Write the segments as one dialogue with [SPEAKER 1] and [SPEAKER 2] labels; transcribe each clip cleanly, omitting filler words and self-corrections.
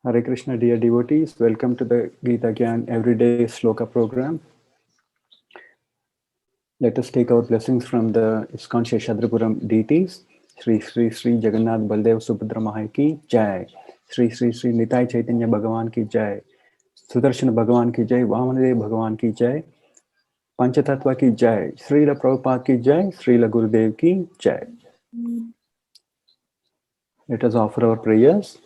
[SPEAKER 1] Hare Krishna, dear devotees. Welcome to the Gita Gyan Everyday Sloka program. Let us take our blessings from the ISKCON Sheshadripuram deities. Sri Sri Sri Jagannath Baldev Subhadra Mahai ki Jai. Sri Sri Sri Nitai Chaitanya Bhagavan ki Jai. Sudarshana Bhagavan ki Jai. Vamanadev Bhagavan ki Jai. Panchatattva ki Jai. Srila Prabhupada ki Jai. Srila Gurudev ki Jai. Let us offer our prayers.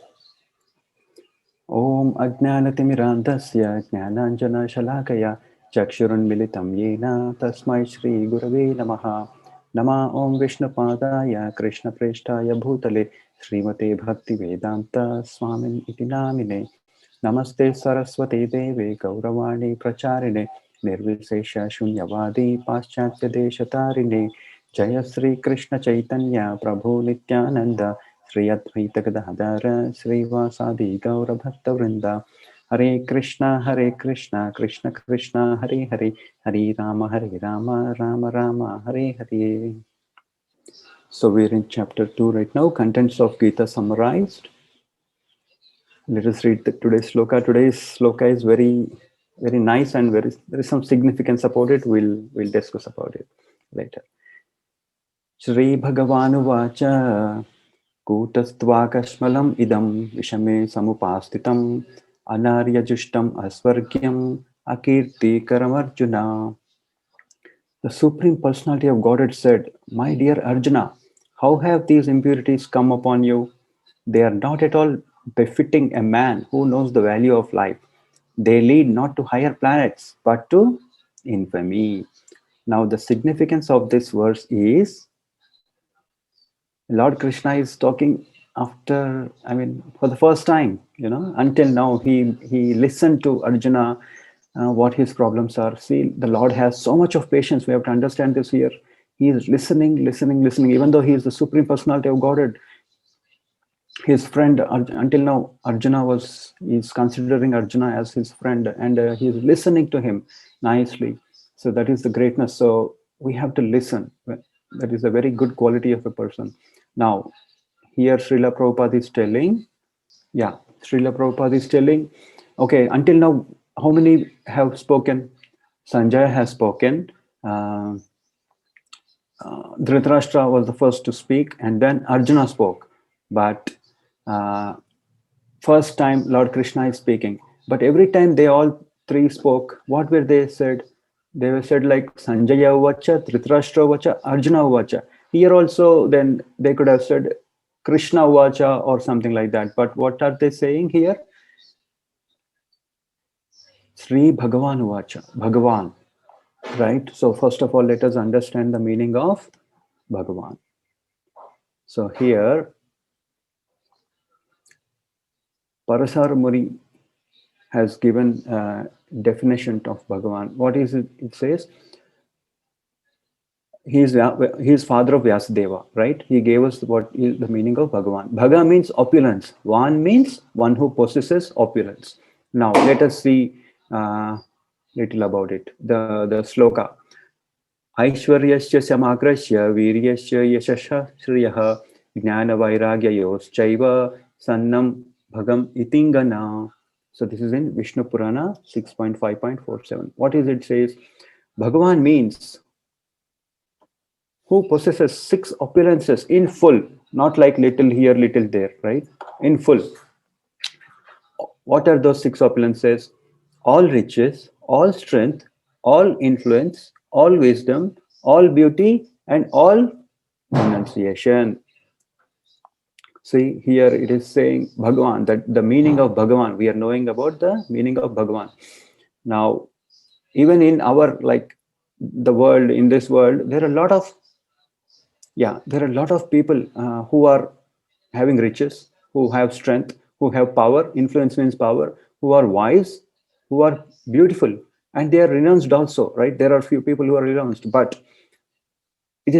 [SPEAKER 1] Om Ajnanatimirandasya Jnananjana Shalakaya Chakshurunmilitam Yena Tasmai Shri Gurave Namaha Nama Om Vishnupadaya Krishna Preshtaya Bhutale Srimate Bhakti Vedanta Swamin Iti Namine Namaste Saraswati Deve Gauravani Pracharine Nirvisesha Shunyavadi Paschatya Deshatarine Jaya Sri Krishna Chaitanya Prabhu Nityananda Sri Advaita Gadadhara Srivasadi Gaura Bhakta Vrinda Hare Krishna Krishna Krishna Hare Hare Hare Rama Rama Rama Hare Hare. So we're in chapter 2 right now, contents of Gita summarized. Let us read today's sloka. Today's sloka is very nice and there is some significance about it. We'll discuss about it later. śrī-bhagavān uvāca kutas kaśmalam idaṁ viṣame samupasthitam anārya-juṣṭam asvargyam akīrti-karam Arjuna. The Supreme Personality of Godhead said, "My dear Arjuna, how have these impurities come upon you? They are not at all befitting a man who knows the value of life. They lead not to higher planets, but to infamy." Now, the significance of this verse is Lord Krishna is talking for the first time, until now, he listened to Arjuna, what his problems are. See, the Lord has so much of patience. We have to understand this here. He is listening, even though he is the Supreme Personality of Godhead. His friend, until now, Arjuna is considering Arjuna as his friend, and he is listening to him nicely. So that is the greatness. So we have to listen. That is a very good quality of a person. Now, here Srila Prabhupada is telling, okay, until now, how many have spoken? Sanjaya has spoken. Dhritarashtra was the first to speak, and then Arjuna spoke. But first time Lord Krishna is speaking. But every time they all three spoke, what were they said? They were said like Sanjaya uvāca, Dhritarashtra uvāca, Arjuna uvāca. Here also, then they could have said Krishna uvāca or something like that. But what are they saying here? śrī-bhagavān uvāca, Bhagavan. Right? So first of all, let us understand the meaning of Bhagavan. So here, Parasar Muri has given a definition of Bhagavan. What is it? It says, he is father of Vyasadeva, right? He gave us what is the meaning of Bhagavan. Bhaga means opulence. Van means one who possesses opulence. Now, let us see little about it. The sloka. Aishwaryasya samagrasya viryasya yashasha shriyah jnana vairagyayos sannam bhagam itingana. So this is in Vishnu Purana 6.5.47. What is it says? Bhagavan means who possesses 6 opulences in full, not like little here, little there, right? In full. What are those 6 opulences? All riches, all strength, all influence, all wisdom, all beauty, and all renunciation. See, here it is saying Bhagavan, that the meaning of Bhagavan, we are knowing about the meaning of Bhagavan. Now, even in our, the world, in this world, there are a lot of people who are having riches, who have strength, who have power. Influence means power, who are wise, who are beautiful, and they are renounced also, right? There are few people who are renounced, but it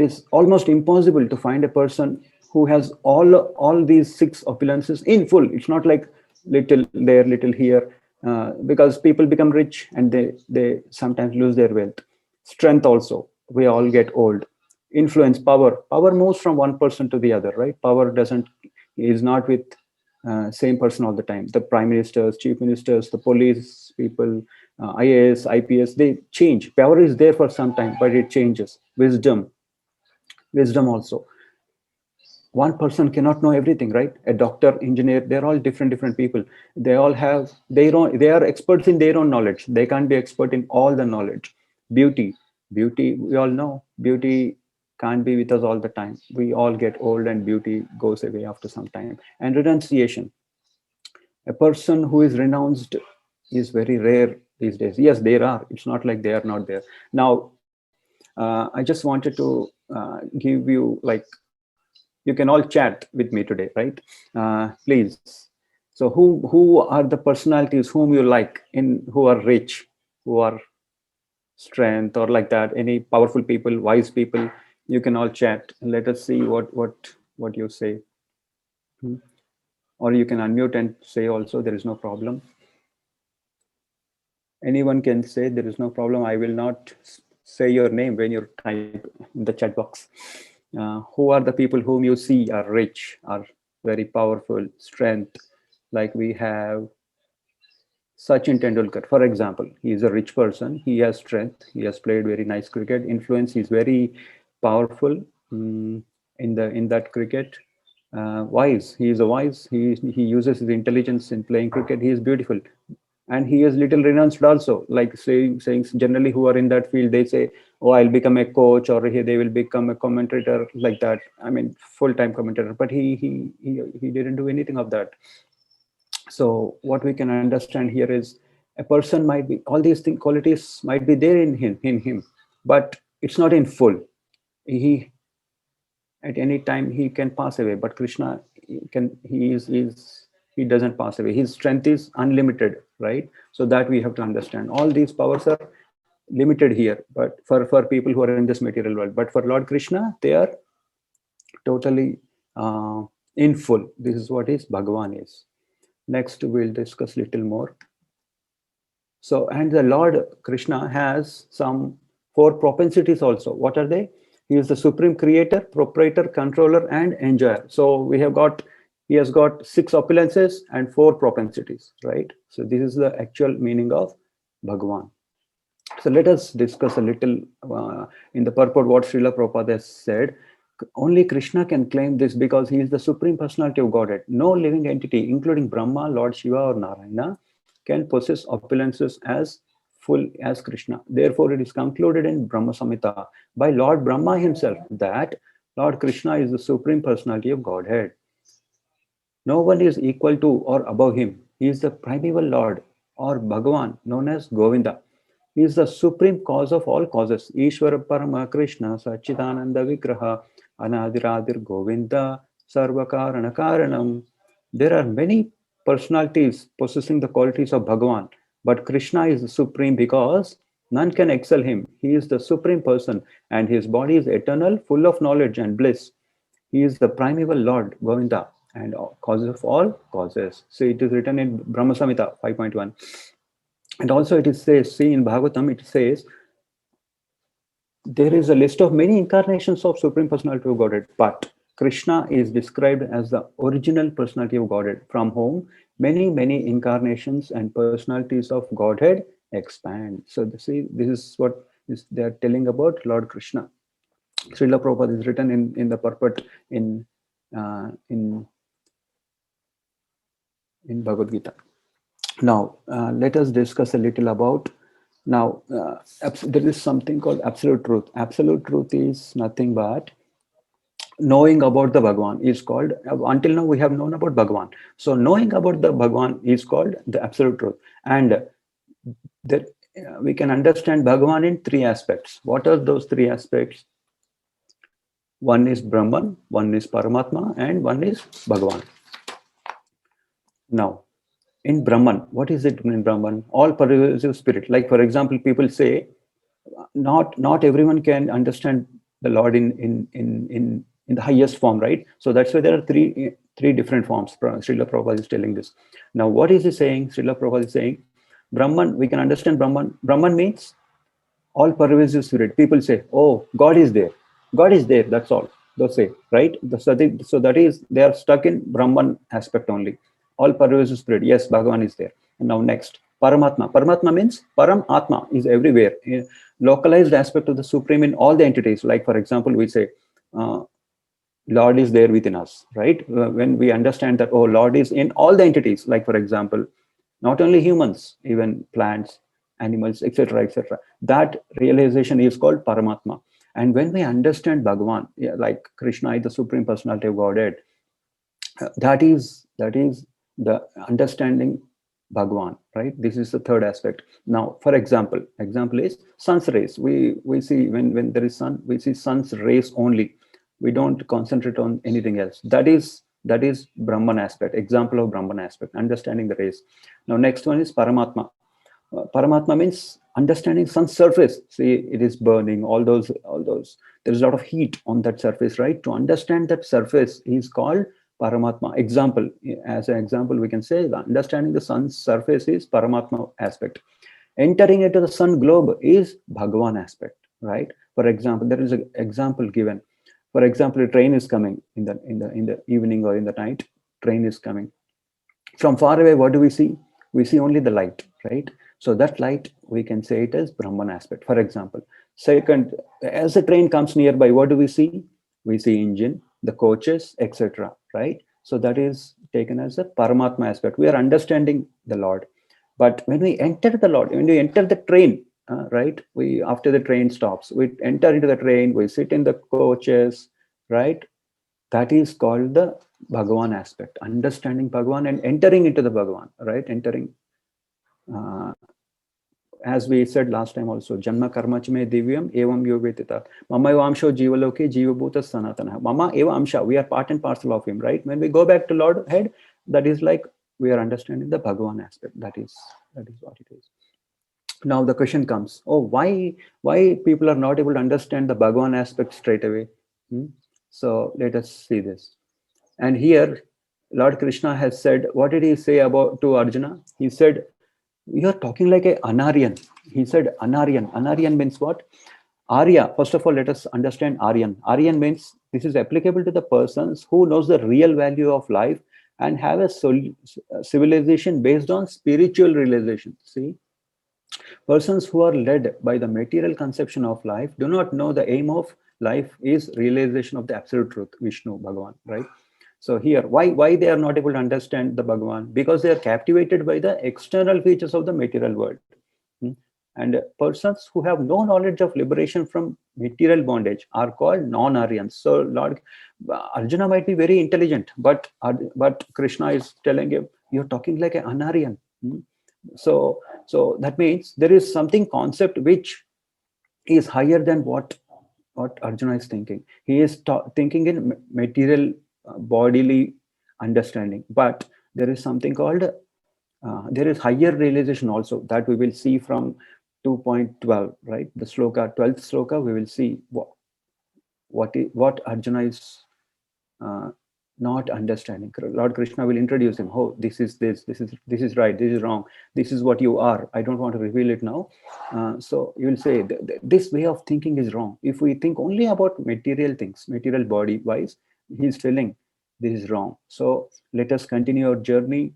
[SPEAKER 1] is almost impossible to find a person who has all these 6 opulences in full. It's not like little there, little here, because people become rich and they sometimes lose their wealth. Strength also, we all get old. Influence, power moves from one person to the other, right? Power is not with same person all the time. The prime ministers, chief ministers, the police people, IAS, IPS, they change. Power is there for some time, but it changes. Wisdom also. One person cannot know everything, right? A doctor, engineer, they're all different people. They all have their own, they are experts in their own knowledge. They can't be expert in all the knowledge. Beauty, we all know beauty can't be with us all the time. We all get old and beauty goes away after some time. And renunciation. A person who is renounced is very rare these days. Yes, there are. It's not like they are not there. Now, I just wanted to give you, like, you can all chat with me today, right? Please. So who are the personalities whom you like, who are rich, who are strength, or like that? Any powerful people, wise people? You can all chat. Let us see what you say. Or you can unmute and say also. There is no problem. Anyone can say, there is no problem. I will not say your name when you type in the chat box. Who are the people whom you see are rich, are very powerful, strength? Like we have Sachin Tendulkar, for example. He is a rich person. He has strength. He has played very nice cricket. Influence. He's very powerful in that cricket. Wise. He is a wise. He uses his intelligence in playing cricket. He is beautiful. And he is little renounced also, like saying generally who are in that field, they say, oh, I'll become a coach, or they will become a commentator, like that. I mean, full-time commentator. But he didn't do anything of that. So what we can understand here is, a person might be, all these qualities might be there in him, but it's not in full. He at any time he can pass away, but Krishna he doesn't pass away. His strength is unlimited, right? So that we have to understand. All these powers are limited here, but for people who are in this material world. But for Lord Krishna, they are totally in full. This is what his Bhagavan is. Next, we'll discuss little more. So, and the Lord Krishna has some 4 propensities also. What are they? He is the supreme creator, proprietor, controller, and enjoyer. So he has got 6 opulences and 4 propensities, right? So this is the actual meaning of Bhagavan. So let us discuss a little in the purport what Srila Prabhupada has said. Only Krishna can claim this because he is the Supreme Personality of Godhead. No living entity, including Brahma, Lord Shiva, or Narayana, can possess opulences as full as Krishna. Therefore, it is concluded in Brahma Samhita by Lord Brahma himself that Lord Krishna is the Supreme Personality of Godhead. No one is equal to or above him. He is the primeval Lord, or Bhagavan, known as Govinda. He is the supreme cause of all causes. Ishvara Parama Krishna Sachidananda Vigraha Anādiradir Govinda Sarvakarana Karanam. There are many personalities possessing the qualities of Bhagavan, but Krishna is the supreme because none can excel him. He is the supreme person, and his body is eternal, full of knowledge and bliss. He is the primeval Lord, Govinda, and cause of all causes. So it is written in Brahma Samhita 5.1. And also it says, see in Bhagavatam, it says, there is a list of many incarnations of Supreme Personality of Godhead, but Krishna is described as the original personality of Godhead, from whom many incarnations and personalities of Godhead expand. So see, this is what they are telling about Lord Krishna. Srila Prabhupada is written in the purport in Bhagavad Gita. Now, let us discuss a little about, now, there is something called absolute truth. Absolute truth is nothing but knowing about the Bhagavan is called, until now we have known about Bhagavan. So knowing about the Bhagavan is called the absolute truth. And that we can understand Bhagavan in 3 aspects. What are those 3 aspects? One is Brahman, one is Paramatma, and one is Bhagavan. Now, in Brahman, what is it in Brahman? All-pervasive spirit. Like, for example, people say, not everyone can understand the Lord in the highest form, right? So that's why there are three different forms. Srila Prabhupada is telling this. Now, what is he saying? Srila Prabhupada is saying, Brahman, we can understand Brahman. Brahman means all-pervasive spirit. People say, oh, God is there. God is there, that's all. They say, right? So that is, they are stuck in Brahman aspect only. all-pervasive spirit. Yes, Bhagavan is there. And now next, Paramatma. Paramatma means Paramatma is everywhere. A localized aspect of the Supreme in all the entities. Like for example, we say, Lord is there within us, right? When we understand that, oh, Lord is in all the entities, like for example, not only humans, even plants, animals, etc., etc. That realization is called Paramatma. And when we understand Bhagavan, like Krishna is the Supreme Personality of Godhead, that is the understanding Bhagavan, right? This is the third aspect. Now, for example is sun's rays. We see when there is sun, we see sun's rays only. We don't concentrate on anything else. That is Brahman aspect, example of Brahman aspect, understanding the rays. Now, next one is Paramatma. Paramatma means understanding sun's surface. See, it is burning, all those. There's a lot of heat on that surface, right? To understand that surface is called Paramatma. Example, as an example, we can say that understanding the sun's surface is Paramatma aspect. Entering into the sun globe is Bhagavan aspect, right? For example, there is an example given. For example, a train is coming in the evening or in the night. Train is coming. From far away, what do we see? We see only the light, right? So that light, we can say it as Brahman aspect, for example. Second, as the train comes nearby, what do we see? We see engine, the coaches, etc., right? So that is taken as a Paramatma aspect. We are understanding the Lord. But when we enter the Lord, when we enter the train, right? We, after the train stops, we enter into the train, we sit in the coaches, right? That is called the Bhagavan aspect, understanding Bhagavan and entering into the Bhagavan, right? Entering, as we said last time also, Janma karma chame divyam evam yovetita. Mama eva amsho jivaloke jivabhuta sanatana. Mama eva amsha, we are part and parcel of him, right? When we go back to Lord head, that is like we are understanding the Bhagavan aspect. That is what it is. Now the question comes, oh, why people are not able to understand the Bhagavan aspect straight away? So let us see this. And here, Lord Krishna has said, what did he say about to Arjuna? He said, you are talking like a anāryan. He said, anāryan. Anāryan means what? Arya. First of all, let us understand Aryan. Aryan means this is applicable to the persons who knows the real value of life and have a civilization based on spiritual realization. See? Persons who are led by the material conception of life do not know the aim of life is realization of the absolute truth, Vishnu, Bhagavan, right? So here, why they are not able to understand the Bhagavan? Because they are captivated by the external features of the material world. And persons who have no knowledge of liberation from material bondage are called non-Aryans. So Lord Arjuna might be very intelligent, but Krishna is telling him, you're talking like an anāryan. So that means there is something concept which is higher than what Arjuna is thinking. He is thinking in material bodily understanding, but there is something called there is higher realization also that we will see from 2.12, right? The sloka, 12th sloka, we will see what Arjuna is not understanding. Lord Krishna will introduce him. Oh, this is right, this is wrong, this is what you are. I don't want to reveal it now. So you will say this way of thinking is wrong. If we think only about material things, material body wise, he's telling this is wrong. So let us continue our journey.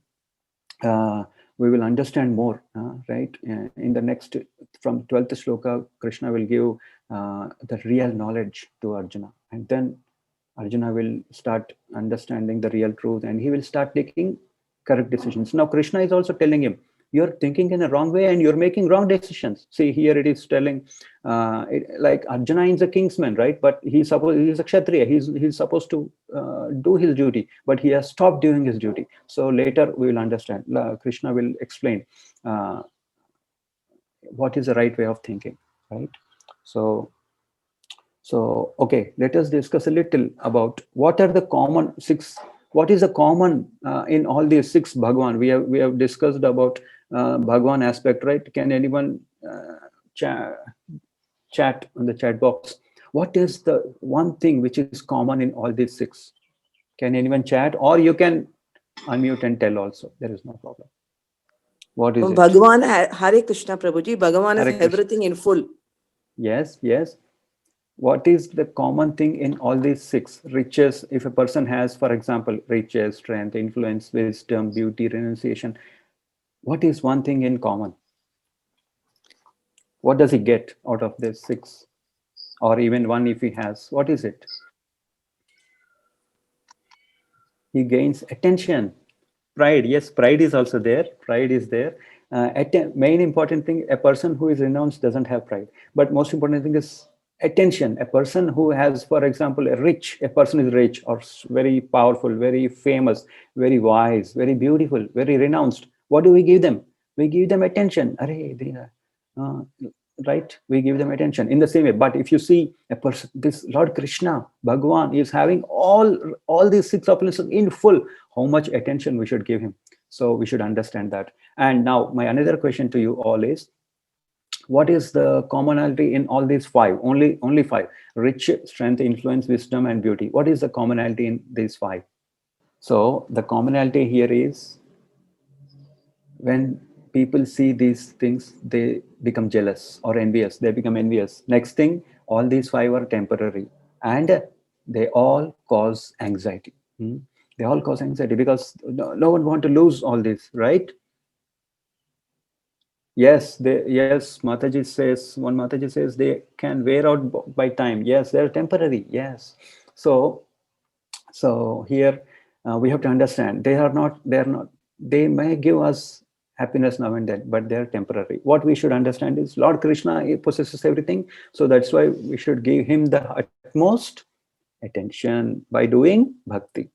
[SPEAKER 1] We will understand more, right? In the next, from 12th shloka, Krishna will give the real knowledge to Arjuna, and then Arjuna will start understanding the real truth, and he will start taking correct decisions. Now Krishna is also telling him, you're thinking in a wrong way and you're making wrong decisions. See, here it is telling, like Arjuna is a kingsman, right? But he's a kshatriya. He's supposed to do his duty, but he has stopped doing his duty. So later we will understand. Krishna will explain what is the right way of thinking, right? So okay, let us discuss a little about what are the common six. What is the common in all these six Bhagavan? We have discussed about Bhagavan aspect, right? Can anyone chat on the chat box? What is the one thing which is common in all these six? Can anyone chat, or you can unmute and tell also? There is no problem. What is it?
[SPEAKER 2] Bhagavan, Hare Krishna, Prabhuji. Bhagavan is everything in full.
[SPEAKER 1] Yes. what is the common thing in all these six? Riches, if a person has, for example, riches, strength, influence, wisdom, beauty, renunciation, what is one thing in common? What does he get out of these six? Or even one if he has, what is it? He gains attention. Pride, yes, pride is also there. Pride is there. Main important thing, a person who is renounced doesn't have pride. But most important thing is attention. A person who has, for example, a person is rich or very powerful, very famous, very wise, very beautiful, very renounced. What do we give them? We give them attention. Right? We give them attention in the same way. But if you see a person, this Lord Krishna, Bhagavan, is having all these six opulences in full. How much attention we should give him? So we should understand that. And now my another question to you all is, what is the commonality in all these five? Only five: rich, strength, influence, wisdom, and beauty. What is the commonality in these five? So the commonality here is, when people see these things, they become jealous or envious. They become envious. Next thing, all these five are temporary, and they all cause anxiety. They all cause anxiety because no one want to lose all this, right? Yes, one Mataji says they can wear out by time. Yes, they're temporary. Yes. So here we have to understand, they may give us happiness now and then, but they're temporary. What we should understand is Lord Krishna, he possesses everything. So that's why we should give him the utmost attention by doing bhakti.